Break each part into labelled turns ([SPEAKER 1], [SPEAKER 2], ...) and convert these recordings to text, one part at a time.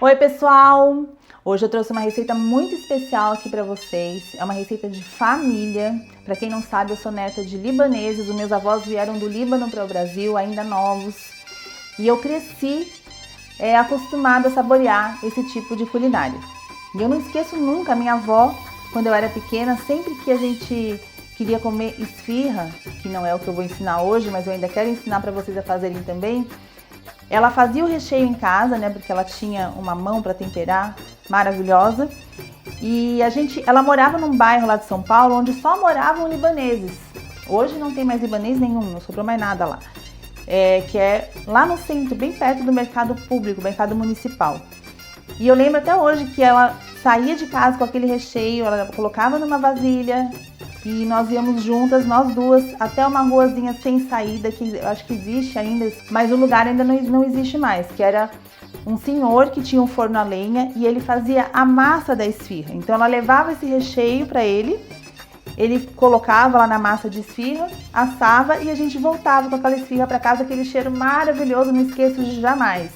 [SPEAKER 1] Oi pessoal! Hoje eu trouxe uma receita muito especial aqui para vocês. É uma receita de família. Para quem não sabe, eu sou neta de libaneses. Os meus avós vieram do Líbano para o Brasil, ainda novos. E eu cresci acostumada a saborear esse tipo de culinária. E eu não esqueço nunca a minha avó, quando eu era pequena, sempre que a gente queria comer esfirra, que não é o que eu vou ensinar hoje, mas eu ainda quero ensinar para vocês a fazerem também. Ela fazia o recheio em casa, né? Porque ela tinha uma mão para temperar maravilhosa. E ela morava num bairro lá de São Paulo onde só moravam libaneses. Hoje não tem mais libanês nenhum, não sobrou mais nada lá. Que é lá no centro, bem perto do mercado público, mercado municipal. E eu lembro até hoje que ela saía de casa com aquele recheio, ela colocava numa vasilha e nós íamos juntas, nós duas, até uma ruazinha sem saída, que eu acho que existe ainda, mas o lugar ainda não existe mais, que era um senhor que tinha um forno a lenha e ele fazia a massa da esfirra. Então ela levava esse recheio para ele colocava lá na massa de esfirra, assava e a gente voltava com aquela esfirra para casa, aquele cheiro maravilhoso, não esqueço de jamais.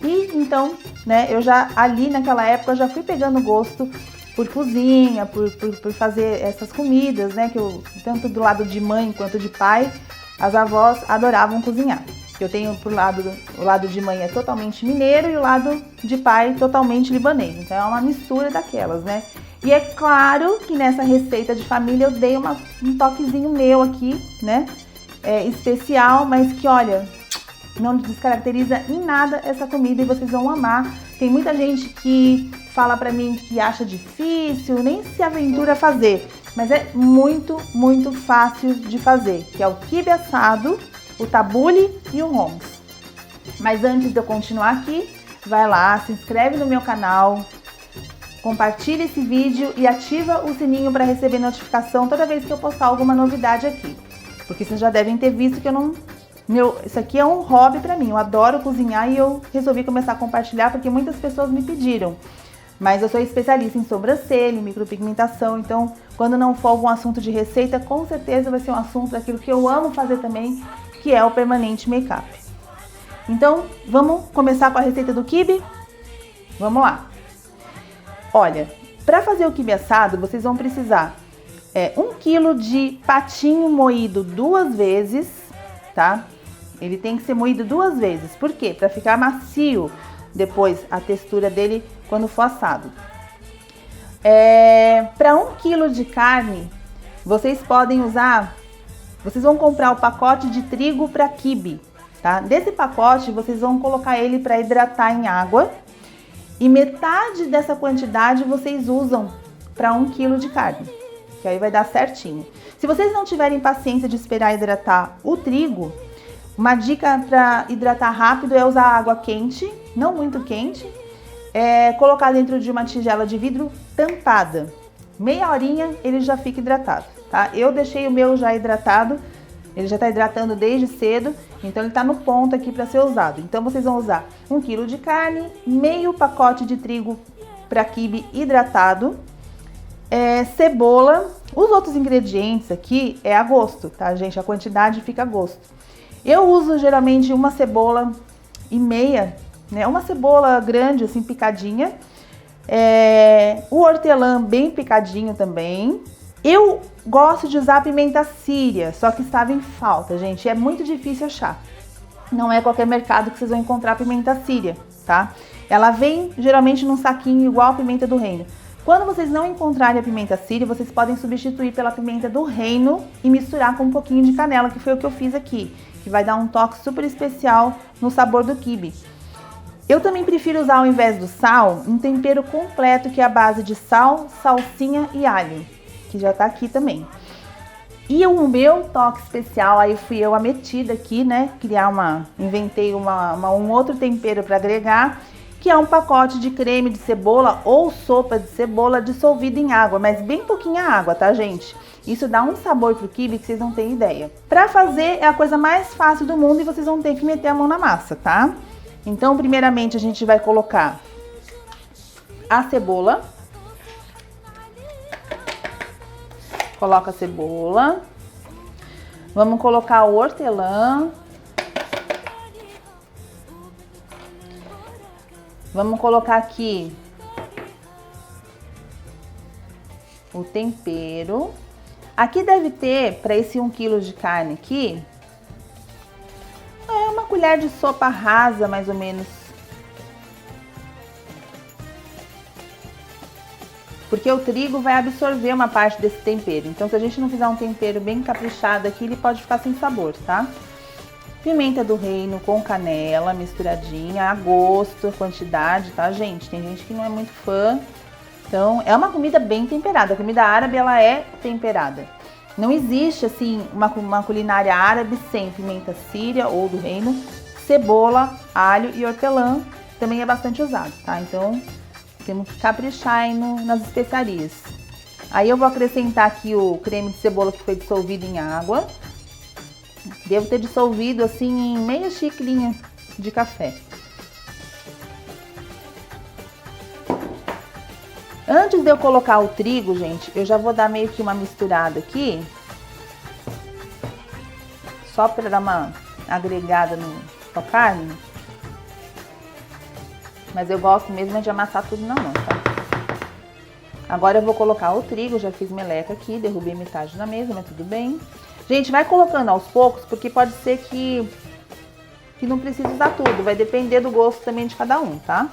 [SPEAKER 1] E então, né, eu já ali naquela época eu já fui pegando gosto por cozinha, por fazer essas comidas, né, que eu, tanto do lado de mãe quanto de pai, as avós adoravam cozinhar. Eu tenho o lado de mãe é totalmente mineiro e o lado de pai totalmente libanês, então é uma mistura daquelas, né. E é claro que nessa receita de família eu dei um toquezinho meu aqui, né, especial, mas que olha, não descaracteriza em nada essa comida e vocês vão amar. Tem muita gente que fala pra mim que acha difícil, nem se aventura a fazer, mas é muito, muito fácil de fazer, que é o quibe assado, o tabule e o hummus. Mas antes de eu continuar aqui, vai lá, se inscreve no meu canal, compartilha esse vídeo e ativa o sininho para receber notificação toda vez que eu postar alguma novidade aqui. Porque vocês já devem ter visto que isso aqui é um hobby para mim, eu adoro cozinhar e eu resolvi começar a compartilhar porque muitas pessoas me pediram. Mas eu sou especialista em sobrancelha, em micropigmentação, então quando não for algum assunto de receita, com certeza vai ser um assunto daquilo que eu amo fazer também, que é o permanente make-up. Então, vamos começar com a receita do quibe? Vamos lá! Olha, para fazer o quibe assado, vocês vão precisar 1 kg de patinho moído 2 vezes, tá? Ele tem que ser moído 2 vezes. Por quê? Para ficar macio depois a textura dele quando for assado. Para 1 kg de carne, vocês vão comprar o pacote de trigo para quibe, tá? Desse pacote, vocês vão colocar ele para hidratar em água. E metade dessa quantidade vocês usam para 1 kg de carne, que aí vai dar certinho. Se vocês não tiverem paciência de esperar hidratar o trigo, uma dica para hidratar rápido é usar água quente, não muito quente, colocar dentro de uma tigela de vidro tampada. Meia horinha ele já fica hidratado, tá? Eu deixei o meu já hidratado, ele já está hidratando desde cedo, então ele está no ponto aqui para ser usado. Então vocês vão usar 1 kg de carne, meio pacote de trigo para quibe hidratado, cebola. Os outros ingredientes aqui é a gosto, tá, gente? A quantidade fica a gosto. Eu uso geralmente uma cebola e meia, né? Uma cebola grande, assim, picadinha. O hortelã bem picadinho também. Eu gosto de usar pimenta síria, só que estava em falta, gente. É muito difícil achar. Não é qualquer mercado que vocês vão encontrar pimenta síria, tá? Ela vem geralmente num saquinho igual a pimenta do reino. Quando vocês não encontrarem a pimenta síria, vocês podem substituir pela pimenta do reino e misturar com um pouquinho de canela, que foi o que eu fiz aqui, que vai dar um toque super especial no sabor do quibe. Eu também prefiro usar, ao invés do sal, um tempero completo, que é a base de sal, salsinha e alho, que já tá aqui também. E o meu toque especial, aí fui eu a metida aqui, né, inventei um outro tempero para agregar, que é um pacote de creme de cebola ou sopa de cebola dissolvida em água, mas bem pouquinha água, tá, gente? Isso dá um sabor pro quibe que vocês não têm ideia. Para fazer é a coisa mais fácil do mundo e vocês vão ter que meter a mão na massa, tá? Então, primeiramente a gente vai colocar a cebola. Coloca a cebola. Vamos colocar o hortelã. Vamos colocar aqui o tempero. Aqui deve ter, para esse 1 kg de carne aqui, uma colher de sopa rasa, mais ou menos. Porque o trigo vai absorver uma parte desse tempero. Então, se a gente não fizer um tempero bem caprichado aqui, ele pode ficar sem sabor, tá? Pimenta do reino com canela misturadinha, a gosto, a quantidade, tá, gente? Tem gente que não é muito fã. Então, é uma comida bem temperada. A comida árabe, ela é temperada. Não existe, assim, uma culinária árabe sem pimenta síria ou do reino, cebola, alho e hortelã. Também é bastante usado, tá? Então, temos que caprichar aí nas especiarias. Aí eu vou acrescentar aqui o creme de cebola que foi dissolvido em água. Devo ter dissolvido assim em meia xicrinha de café. Antes de eu colocar o trigo, gente, eu já vou dar meio que uma misturada aqui. Só para dar uma agregada na carne. Mas eu gosto mesmo de amassar tudo na mão, tá? Agora eu vou colocar o trigo, já fiz meleca aqui, derrubei metade na mesa, mas tudo bem. Gente, vai colocando aos poucos, porque pode ser que não precise usar tudo. Vai depender do gosto também de cada um, tá?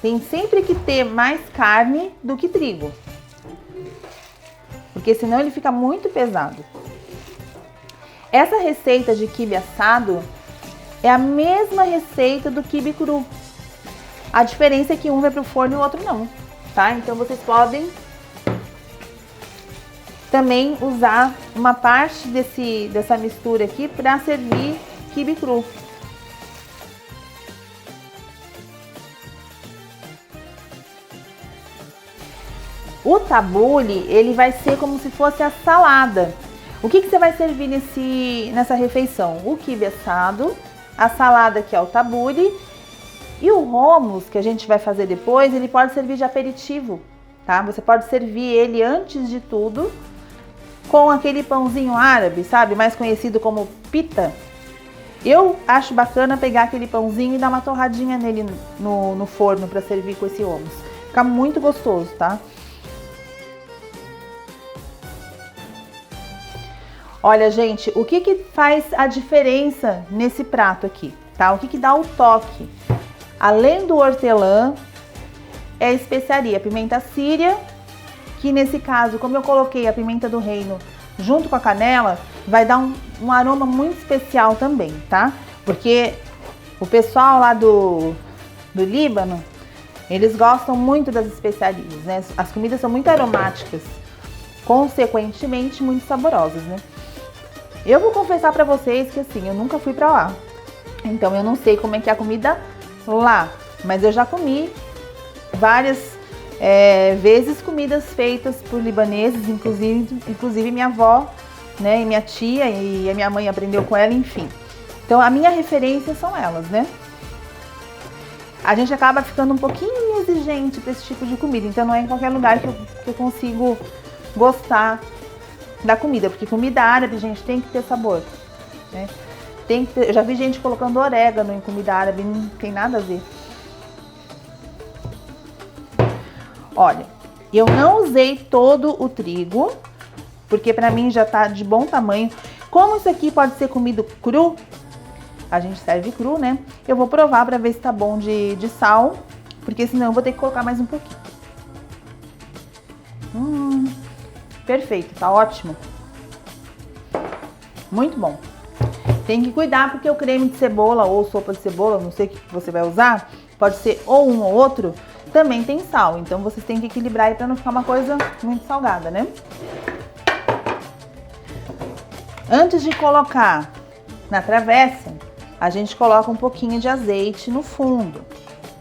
[SPEAKER 1] Tem sempre que ter mais carne do que trigo. Porque senão ele fica muito pesado. Essa receita de quibe assado é a mesma receita do quibe cru. A diferença é que um vai pro forno e o outro não, tá? Então vocês podem também usar uma parte dessa mistura aqui para servir quibe cru. O tabule, ele vai ser como se fosse a salada. O que você vai servir nessa refeição? O quibe assado, a salada que é o tabule e o hummus que a gente vai fazer depois, ele pode servir de aperitivo, tá? Você pode servir ele antes de tudo com aquele pãozinho árabe, sabe? Mais conhecido como pita. Eu acho bacana pegar aquele pãozinho e dar uma torradinha nele no forno para servir com esse hummus. Fica muito gostoso, tá? Olha, gente, o que faz a diferença nesse prato aqui, tá? O que dá o toque? Além do hortelã, é a especiaria, pimenta síria, que nesse caso, como eu coloquei a pimenta do reino junto com a canela, vai dar um aroma muito especial também, tá? Porque o pessoal lá do Líbano, eles gostam muito das especiarias, né? As comidas são muito aromáticas, consequentemente muito saborosas, né? Eu vou confessar pra vocês que assim, eu nunca fui pra lá, então eu não sei como é que é a comida lá, mas eu já comi várias vezes comidas feitas por libaneses, inclusive minha avó, né, e minha tia e a minha mãe aprendeu com ela, enfim. Então a minha referência são elas, né? A gente acaba ficando um pouquinho exigente para esse tipo de comida, então não é em qualquer lugar que eu consigo gostar da comida, porque comida árabe, gente, tem que ter sabor, né? Eu já vi gente colocando orégano em comida árabe, não tem nada a ver. Olha, eu não usei todo o trigo, porque pra mim já tá de bom tamanho. Como isso aqui pode ser comido cru, a gente serve cru, né? Eu vou provar pra ver se tá bom de sal, porque senão eu vou ter que colocar mais um pouquinho. Perfeito, tá ótimo. Muito bom. Tem que cuidar porque o creme de cebola ou sopa de cebola, não sei o que você vai usar, pode ser ou um ou outro, também tem sal. Então vocês têm que equilibrar aí pra não ficar uma coisa muito salgada, né? Antes de colocar na travessa, a gente coloca um pouquinho de azeite no fundo.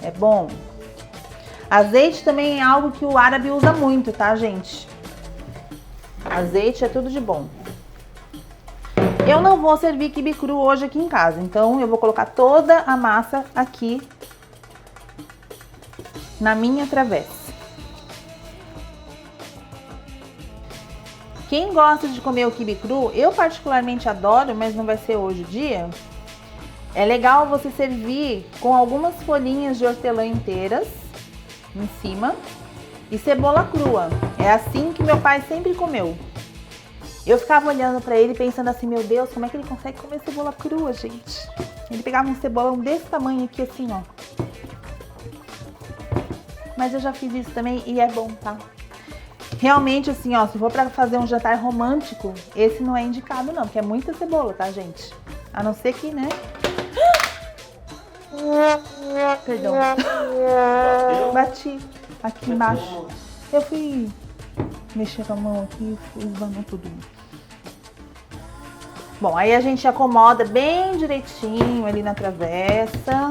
[SPEAKER 1] É bom. Azeite também é algo que o árabe usa muito, tá, gente? Azeite é tudo de bom. Eu não vou servir quibe cru hoje aqui em casa, então eu vou colocar toda a massa aqui na minha travessa. Quem gosta de comer o quibe cru, eu particularmente adoro, mas não vai ser hoje o dia, É legal você servir com algumas folhinhas de hortelã inteiras em cima e cebola crua. É assim que meu pai sempre comeu. Eu ficava olhando pra ele pensando assim, meu Deus, como é que ele consegue comer cebola crua, gente? Ele pegava um cebolão desse tamanho aqui assim, ó. Mas eu já fiz isso também e é bom, tá? Realmente, assim, ó, se for pra fazer um jantar romântico, esse não é indicado não, porque é muita cebola, tá, gente? A não ser que, né? Perdão. Bati aqui embaixo. Eu fui mexer com a mão aqui e esbanou tudo. Bom, aí a gente acomoda bem direitinho ali na travessa.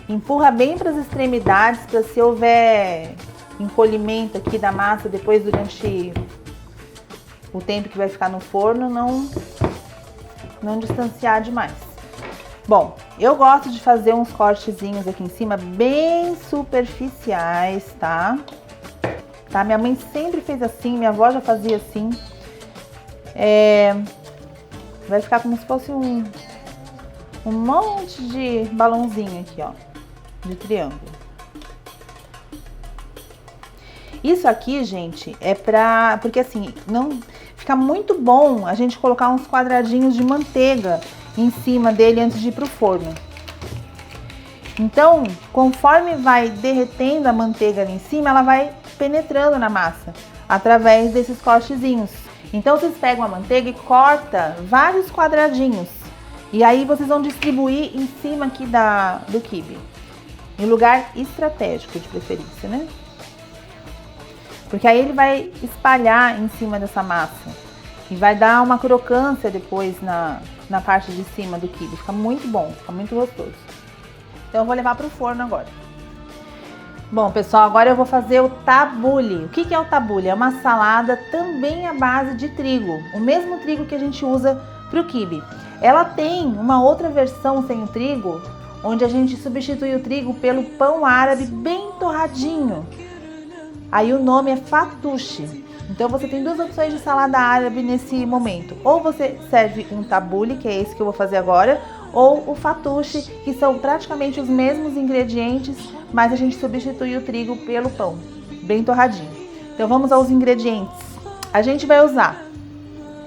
[SPEAKER 1] Empurra bem para as extremidades, para se houver encolhimento aqui da massa depois durante o tempo que vai ficar no forno, não distanciar demais. Bom, eu gosto de fazer uns cortezinhos aqui em cima bem superficiais, tá? Minha mãe sempre fez assim, minha avó já fazia assim. Vai ficar como se fosse um monte de balãozinho aqui, ó, de triângulo. Isso aqui, gente, porque assim, não fica muito bom a gente colocar uns quadradinhos de manteiga em cima dele antes de ir pro forno. Então, conforme vai derretendo a manteiga ali em cima, ela vai penetrando na massa através desses cortezinhos. Então, vocês pegam a manteiga e corta vários quadradinhos. E aí vocês vão distribuir em cima aqui do quibe. Em lugar estratégico de preferência, né? Porque aí ele vai espalhar em cima dessa massa. E vai dar uma crocância depois na parte de cima do quibe. Fica muito bom, fica muito gostoso. Então eu vou levar para o forno agora. Bom, pessoal, agora eu vou fazer o tabule. O que é o tabule? É uma salada também à base de trigo. O mesmo trigo que a gente usa para o quibe. Ela tem uma outra versão sem o trigo, onde a gente substitui o trigo pelo pão árabe bem torradinho. Aí o nome é fattoush. Então você tem duas opções de salada árabe nesse momento. Ou você serve um tabule, que é esse que eu vou fazer agora, ou o fattoush, que são praticamente os mesmos ingredientes, mas a gente substitui o trigo pelo pão, bem torradinho. Então vamos aos ingredientes. A gente vai usar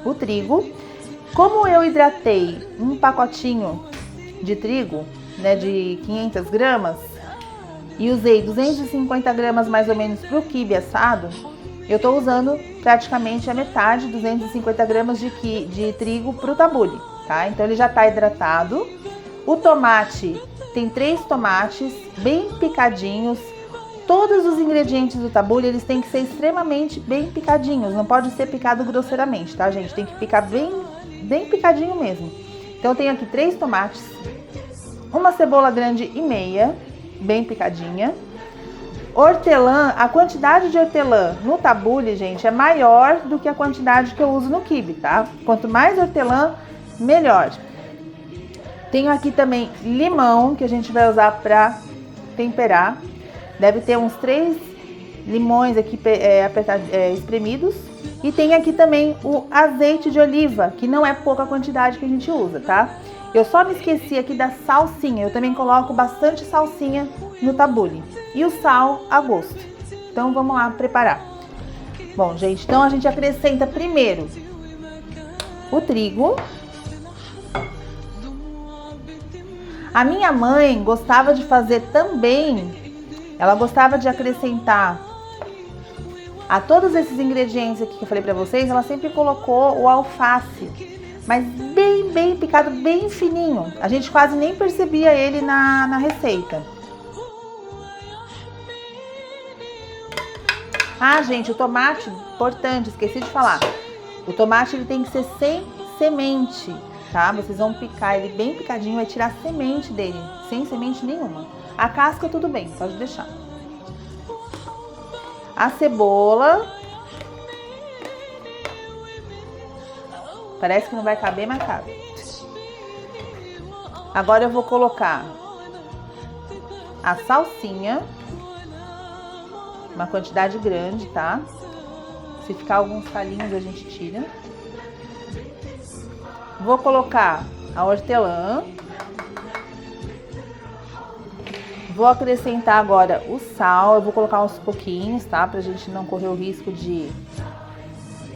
[SPEAKER 1] o trigo. Como eu hidratei um pacotinho de trigo, né, de 500 gramas, e usei 250 gramas mais ou menos para o quibe assado, eu tô usando praticamente a metade, 250 gramas de trigo para o tabule, tá? Então ele já tá hidratado. O tomate, tem 3 tomates bem picadinhos. Todos os ingredientes do tabule, eles têm que ser extremamente bem picadinhos, não pode ser picado grosseiramente, tá, gente? Tem que picar bem picadinho mesmo. Então eu tenho aqui 3 tomates, uma cebola grande e meia, bem picadinha. Hortelã, a quantidade de hortelã no tabule, gente, é maior do que a quantidade que eu uso no quibe, tá? Quanto mais hortelã, melhor. Tenho aqui também limão, que a gente vai usar para temperar. Deve ter uns 3 limões aqui espremidos. E tem aqui também o azeite de oliva, que não é pouca quantidade que a gente usa, tá? Eu só me esqueci aqui da salsinha. Eu também coloco bastante salsinha no tabule. E o sal a gosto. Então vamos lá preparar. Bom, gente, então a gente acrescenta primeiro o trigo. A minha mãe gostava de fazer também, ela gostava de acrescentar a todos esses ingredientes aqui que eu falei pra vocês, ela sempre colocou o alface, mas bem picado, bem fininho. A gente quase nem percebia ele na receita. Ah, gente, o tomate, importante, esqueci de falar. O tomate ele tem que ser sem semente, tá? Vocês vão picar ele bem picadinho, vai tirar a semente dele, sem semente nenhuma. A casca tudo bem, pode deixar. A cebola. Parece que não vai caber, mas cabe. Agora eu vou colocar a salsinha. Uma quantidade grande, tá? Se ficar alguns falinhos, a gente tira. Vou colocar a hortelã. Vou acrescentar agora o sal, eu vou colocar uns pouquinhos, tá? Pra gente não correr o risco de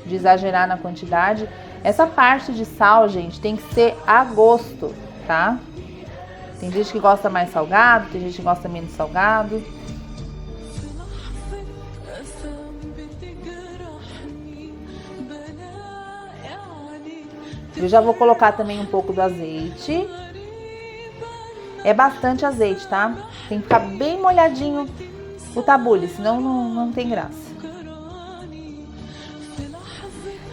[SPEAKER 1] exagerar na quantidade. Essa parte de sal, gente, tem que ser a gosto, tá? Tem gente que gosta mais salgado, tem gente que gosta menos salgado. Eu já vou colocar também um pouco do azeite. É bastante azeite, tá? Tem que ficar bem molhadinho o tabule, senão não tem graça.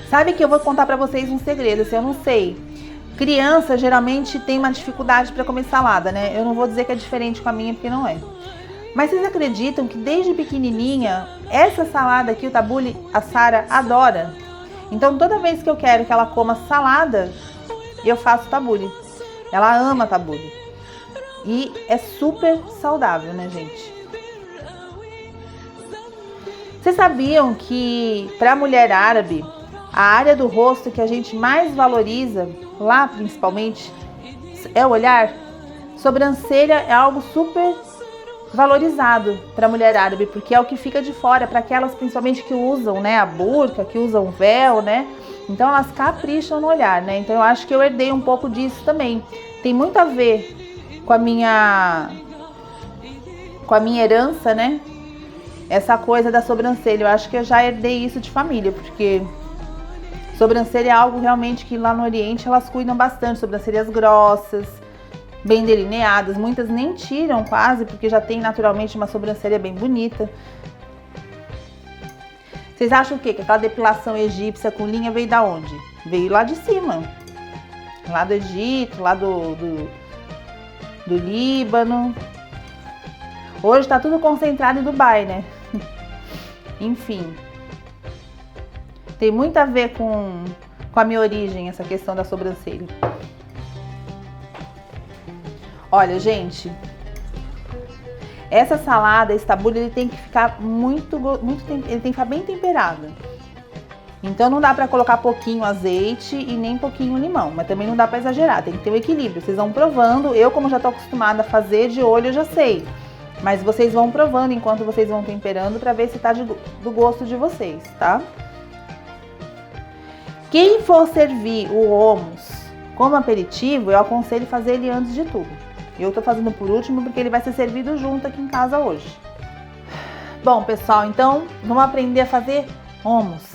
[SPEAKER 1] Sabe que eu vou contar pra vocês um segredo, se eu não sei. Criança geralmente tem uma dificuldade pra comer salada, né? Eu não vou dizer que é diferente com a minha, porque não é. Mas vocês acreditam que desde pequenininha, essa salada aqui, o tabule, a Sara adora? Então toda vez que eu quero que ela coma salada, eu faço tabule. Ela ama tabule. E é super saudável, né, gente? Vocês sabiam que para a mulher árabe, a área do rosto que a gente mais valoriza, lá principalmente, é o olhar? Sobrancelha é algo super valorizado para a mulher árabe, porque é o que fica de fora, para aquelas principalmente que usam, né, a burca, que usam véu, né? Então elas capricham no olhar, né? Então eu acho que eu herdei um pouco disso também. Tem muito a ver com a minha herança, né? Essa coisa da sobrancelha. Eu acho que eu já herdei isso de família, porque sobrancelha é algo realmente que lá no Oriente elas cuidam bastante, sobrancelhas grossas, bem delineadas, muitas nem tiram quase, porque já tem naturalmente uma sobrancelha bem bonita. Vocês acham o quê? Que aquela depilação egípcia com linha veio da onde? Veio lá de cima, lá do Egito, lá do Líbano. Hoje tá tudo concentrado em Dubai, né? Enfim, tem muito a ver com a minha origem, essa questão da sobrancelha. Olha, gente, essa salada, esse tabule, ele tem que ficar ele tem que ficar bem temperado. Então não dá pra colocar pouquinho azeite e nem pouquinho limão, mas também não dá pra exagerar, tem que ter um equilíbrio. Vocês vão provando, eu como já tô acostumada a fazer de olho, eu já sei. Mas vocês vão provando enquanto vocês vão temperando pra ver se tá do gosto de vocês, tá? Quem for servir o hummus como aperitivo, eu aconselho fazer ele antes de tudo. Eu tô fazendo por último porque ele vai ser servido junto aqui em casa hoje. Bom, pessoal, então vamos aprender a fazer hummus.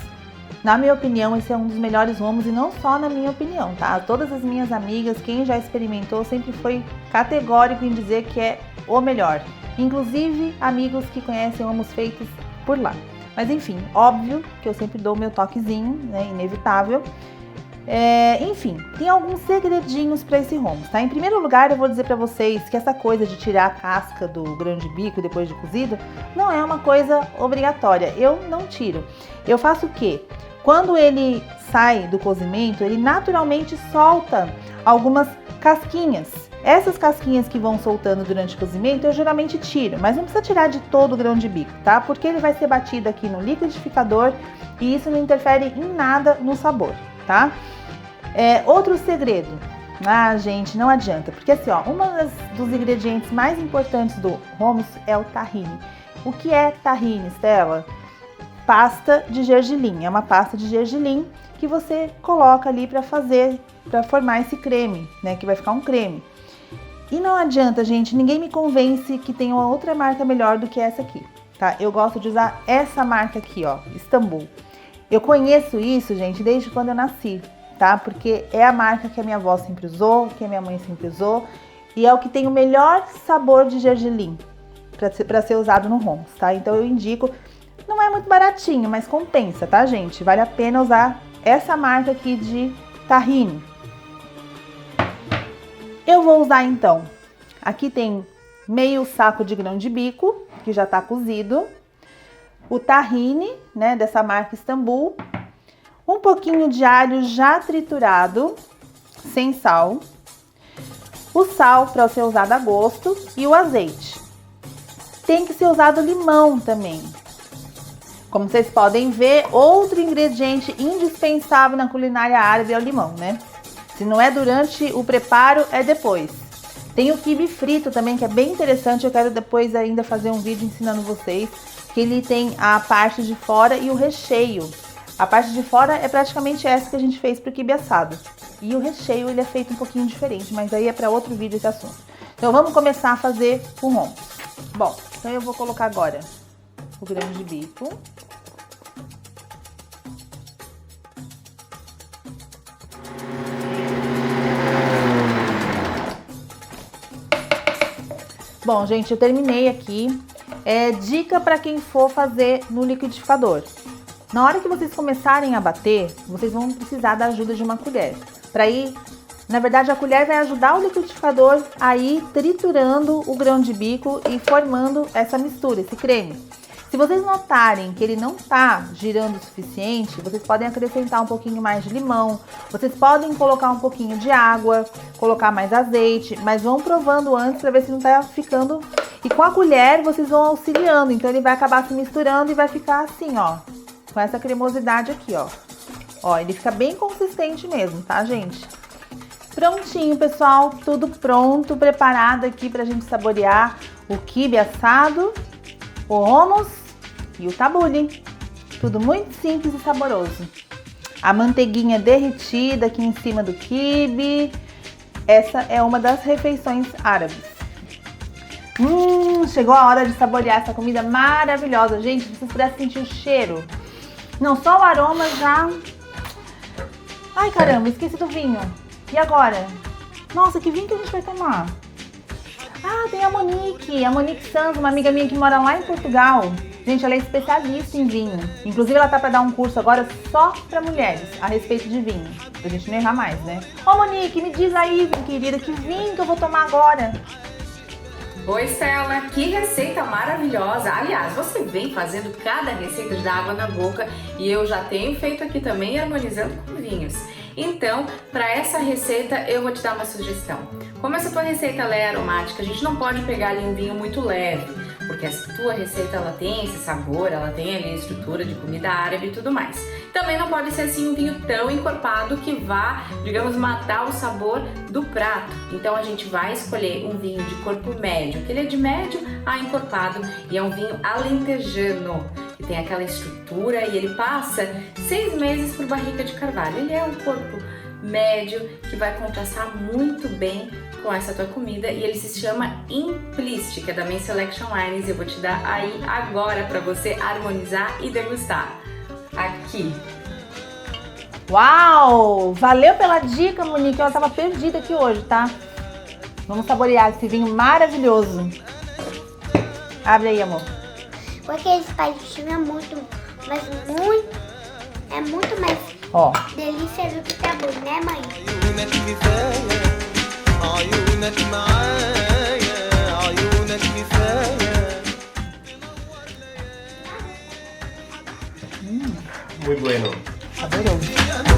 [SPEAKER 1] Na minha opinião, esse é um dos melhores hummus e não só na minha opinião, tá? Todas as minhas amigas, quem já experimentou, sempre foi categórico em dizer que é o melhor. Inclusive, amigos que conhecem hummus feitos por lá. Mas enfim, óbvio que eu sempre dou o meu toquezinho, né? Inevitável. Enfim, tem alguns segredinhos para esse hummus, tá? Em primeiro lugar, eu vou dizer para vocês que essa coisa de tirar a casca do grão de bico depois de cozido não é uma coisa obrigatória. Eu não tiro. Eu faço o quê? Quando ele sai do cozimento, ele naturalmente solta algumas casquinhas. Essas casquinhas que vão soltando durante o cozimento, eu geralmente tiro, mas não precisa tirar de todo o grão de bico, tá? Porque ele vai ser batido aqui no liquidificador e isso não interfere em nada no sabor, tá? Outro segredo, gente, não adianta, porque assim, ó, dos ingredientes mais importantes do hummus é o tahine. O que é tahine, Stella? Pasta de gergelim, é uma pasta de gergelim que você coloca ali para formar esse creme, né, que vai ficar um creme. E não adianta, gente, ninguém me convence que tem uma outra marca melhor do que essa aqui, tá? Eu gosto de usar essa marca aqui, ó, Istambul. Eu conheço isso, gente, desde quando eu nasci, tá? Porque é a marca que a minha avó sempre usou, que a minha mãe sempre usou, e é o que tem o melhor sabor de gergelim para ser usado no hummus, tá? Então eu indico, não é muito baratinho, mas compensa, tá, gente? Vale a pena usar essa marca aqui de tahine. Eu vou usar então, aqui tem meio saco de grão de bico, que já tá cozido, o tahine, né, dessa marca Istambul, um pouquinho de alho já triturado, sem sal, o sal para ser usado a gosto e o azeite. Tem que ser usado limão também. Como vocês podem ver, outro ingrediente indispensável na culinária árabe é o limão, né? Se não é durante o preparo, é depois. Tem o quibe frito também, que é bem interessante. Eu quero depois ainda fazer um vídeo ensinando vocês. Que ele tem a parte de fora e o recheio. A parte de fora é praticamente essa que a gente fez pro quibe assado. E o recheio ele é feito um pouquinho diferente, mas aí é para outro vídeo esse assunto. Então vamos começar a fazer o rombo. Bom, então eu vou colocar agora o grão de bico. Bom, gente, eu terminei aqui. Dica para quem for fazer no liquidificador. Na hora que vocês começarem a bater, vocês vão precisar da ajuda de uma colher. Na verdade, a colher vai ajudar o liquidificador a ir triturando o grão de bico e formando essa mistura, esse creme. Se vocês notarem que ele não está girando o suficiente, vocês podem acrescentar um pouquinho mais de limão, vocês podem colocar um pouquinho de água, colocar mais azeite, mas vão provando antes para ver se não está ficando... E com a colher vocês vão auxiliando, então ele vai acabar se misturando e vai ficar assim, ó, com essa cremosidade aqui, ó. Ó, ele fica bem consistente mesmo, tá, gente? Prontinho, pessoal, tudo pronto, preparado aqui pra gente saborear o quibe assado, o hummus e o tabule. Tudo muito simples e saboroso. A manteiguinha derretida aqui em cima do quibe. Essa é uma das refeições árabes. Chegou a hora de saborear essa comida maravilhosa. Gente, se vocês pudessem sentir o cheiro. Não, só o aroma já... Ai, caramba, esqueci do vinho. E agora? Nossa, que vinho que a gente vai tomar? Ah, tem a Monique Santos, uma amiga minha que mora lá em Portugal. Gente, ela é especialista em vinho. Inclusive, ela tá pra dar um curso agora só pra mulheres, a respeito de vinho. Pra gente não errar mais, né? Ô, Monique, me diz aí, querida, que vinho que eu vou tomar agora?
[SPEAKER 2] Oi, Stella, que receita maravilhosa! Aliás, você vem fazendo cada receita de dar água na boca e eu já tenho feito aqui também harmonizando com vinhos. Então, para essa receita eu vou te dar uma sugestão. Como essa tua receita ela é aromática, a gente não pode pegar ali um vinho muito leve, porque essa tua receita ela tem esse sabor, ela tem ali a estrutura de comida árabe e tudo mais. Também não pode ser assim um vinho tão encorpado que vá, digamos, matar o sabor do prato. Então a gente vai escolher um vinho de corpo médio, que ele é de médio a encorpado e é um vinho alentejano, que tem aquela estrutura e ele passa 6 meses por barrica de carvalho. Ele é um corpo médio que vai contrastar muito bem com essa tua comida e ele se chama Implist, que é da Main Selection Wines. Eu vou te dar aí agora para você harmonizar e degustar. Aqui.
[SPEAKER 1] Uau! Valeu pela dica, Monique. Ela tava perdida aqui hoje, tá? Vamos saborear esse vinho maravilhoso. Abre aí, amor.
[SPEAKER 3] Porque esse palitinho é muito mais delícia do que tabule, né, mãe?
[SPEAKER 4] Muy bueno.
[SPEAKER 1] Saboroso.